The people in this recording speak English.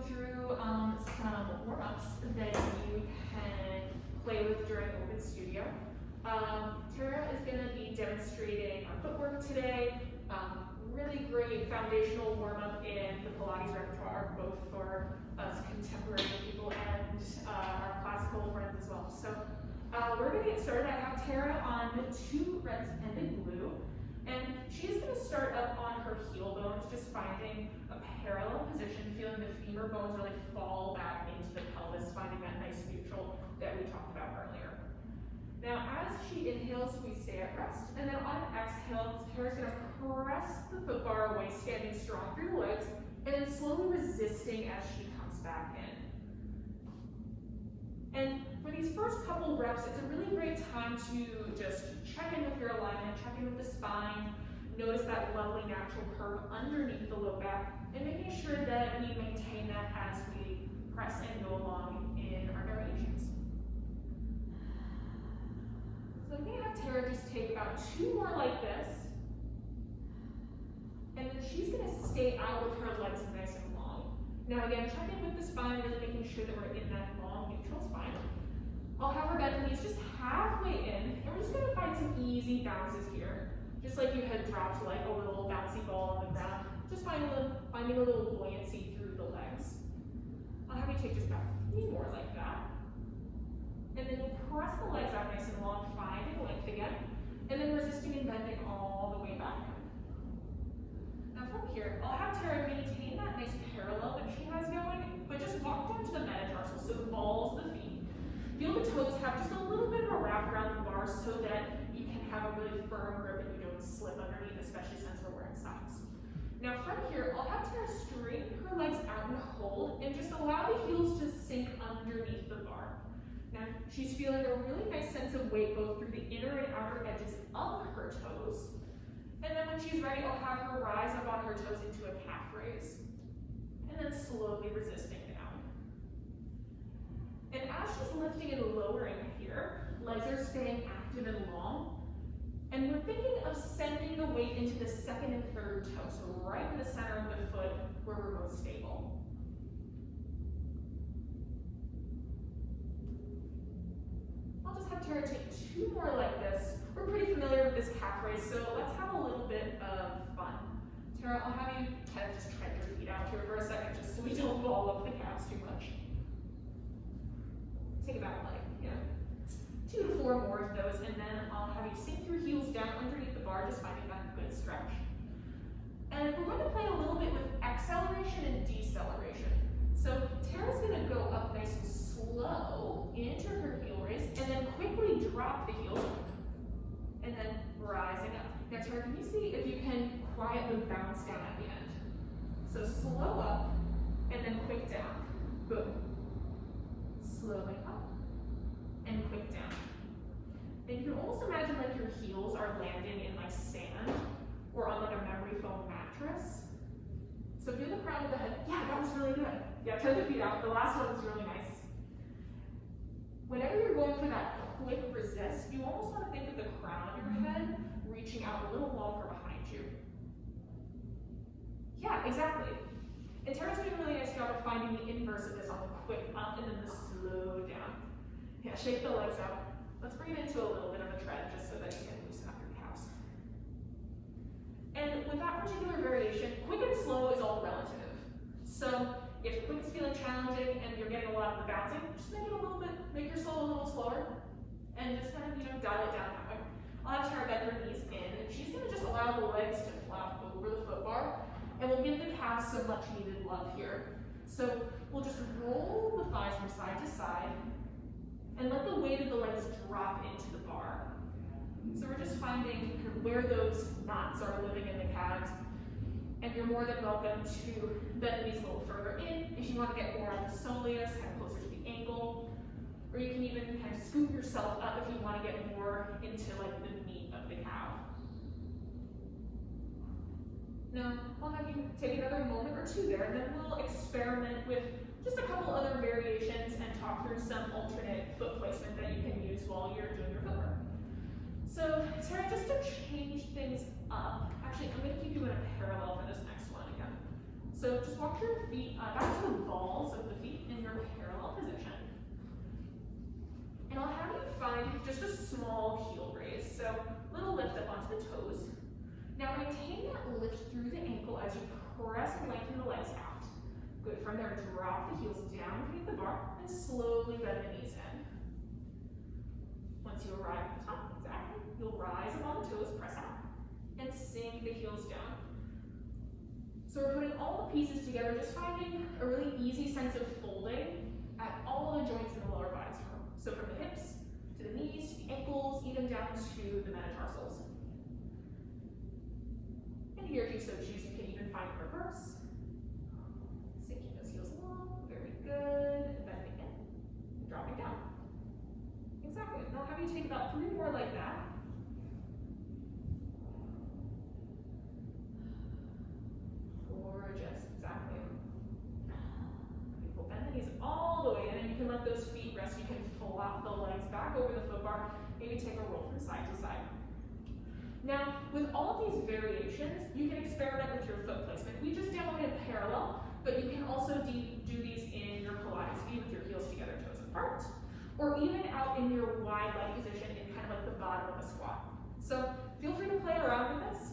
through some warm-ups that you can play with during Open Studio. Tara is going to be demonstrating our footwork today. Really great foundational warm-up in the Pilates repertoire, both for us contemporary people and our classical friends as well. So we're going to get started. I have Tara on 2 red-ended glue, and she's going to start up on her heel bones, just finding a parallel position, feeling the femur bones really fall back into the pelvis, finding that nice neutral that we talked about earlier. Now, as she inhales, we stay at rest, and then on exhale, Tara's going to press the foot bar away, standing strong through the legs, and then slowly resisting as she comes back in. And for these first couple reps, it's a really great time to just check in with your alignment, check in with the spine, notice that lovely natural curve underneath the low back, and making sure that we maintain that as we press and go along in our variations. So I'm going to have Tara just take about 2 more like this, and then she's going to stay out with her legs nice and long. Now again, check in with the spine, really making sure that we're in that long neutral spine. I'll have her bend her knees just halfway in, and we're just going to find some easy bounces here. Just like you had dropped like a little bouncy ball on the ground, just finding a little buoyancy through the legs. I'll have you take just about 3 more like that. And then you'll press the legs out nice and long, finding length again, and then resisting and bending all the way back. Now from here, I'll have Tara maintain that nice parallel that she has going, but just walk down to the metatarsal, so the balls of the feet. Feel the toes have just a little bit of a wrap around the bar so that you can have a really firm grip and you don't slip underneath, especially since we're wearing socks. Now from here, I'll have Tara straighten her legs out and hold, and just allow the heels to sink underneath the bar. Now, she's feeling a really nice sense of weight both through the inner and outer edges of her toes. And then when she's ready, I'll have her rise up on her toes into a calf raise. And then slowly resisting down. And as she's lifting and lowering here, legs are staying active and long. And we're thinking of sending the weight into the second and third toe, so right in the center of the foot where we're most stable. I'll just have Tara take 2 more like this. We're pretty familiar with this calf raise, so let's have a little bit of fun. Tara, I'll have you kind of just tread your feet out here for a second, just so we don't ball up the calves too much. Take about like, 2 to 4 more of those, and then I'll have you sink your heels down underneath the bar, just finding that good stretch. And we're going to play a little bit with acceleration and deceleration. So Tara's going to go up nice and slow into her heel raise, and then quickly drop the heels, and then rising up. Now Tara, can you see if you can quiet the bounce down at the end? So slow up, and then quick down. Boom. Slowly up, and quick down. And you can almost imagine like your heels are landing in like sand, or on like a memory foam mattress. So feel the crown of the head. Yeah, that was really good. Yeah, turn the feet out. The last one was really nice. Whenever you're going for that quick resist, you almost want to think of the crown of your head reaching out a little longer behind you. Yeah, exactly. And Tara's doing a really nice job of finding the inverse of this on the quick up and then the slow down. Yeah, shake the legs out. Let's bring it into a little bit of a tread just so that you can loosen up your calves. And with that particular variation, quick and slow is all relative. So if quick is feeling challenging and you're getting a lot of the bouncing, just make it a little bit, make your soul a little slower, and just kind of, dial it down that way. I'll have Tara bend her knees in, and she's going to just allow the legs to flap over the foot bar, and we'll give the calves some much needed love here. So we'll just roll the thighs from side to side, and let the weight of the legs drop into the bar. So we're just finding where those knots are living in the calves. And you're more than welcome to bend these a little further in if you want to get more on the soleus, kind of closer to the ankle. Or you can even kind of scoop yourself up if you want to get more into like the meat of the calf. Now, I'll have you take another moment or 2 there, and then we'll experiment with just a couple other variations and talk through some alternate foot placement that you can use while you're doing your footwork. So, Tara, just to change things up, actually, I'm going to keep you in a parallel for this next one again. So just walk your feet back to the balls of the feet in your parallel position. And I'll have you find just a small heel raise, so little lift up onto the toes. Now maintain that lift through the ankle as you press and lengthen the legs out. Good. From there, drop the heels down beneath the bar and slowly bend the knees in. Once you arrive at the top, exactly, you'll rise up on the toes, press out, and sink the heels down. So we're putting all the pieces together, just finding a really easy sense of folding at all the joints in the lower body. So from the hips, to the knees, to the ankles, even down to the metatarsals. And here, if you so choose, you can even find a reverse. Sinking those heels along, very good. Bending in, and dropping down. Exactly. Now I'll have you take about 3 more like that. Gorgeous, exactly. Beautiful. Bend the knees all the way in, and you can let those feet rest. You can flop the legs back over the foot bar. Maybe take a roll from side to side. Now, with all of these variations, you can experiment with your foot placement. We just demoed it parallel, but you can also do these in your Pilates feet with your heels together, toes apart, or even out in your wide leg position in kind of like the bottom of a squat. So feel free to play around with this.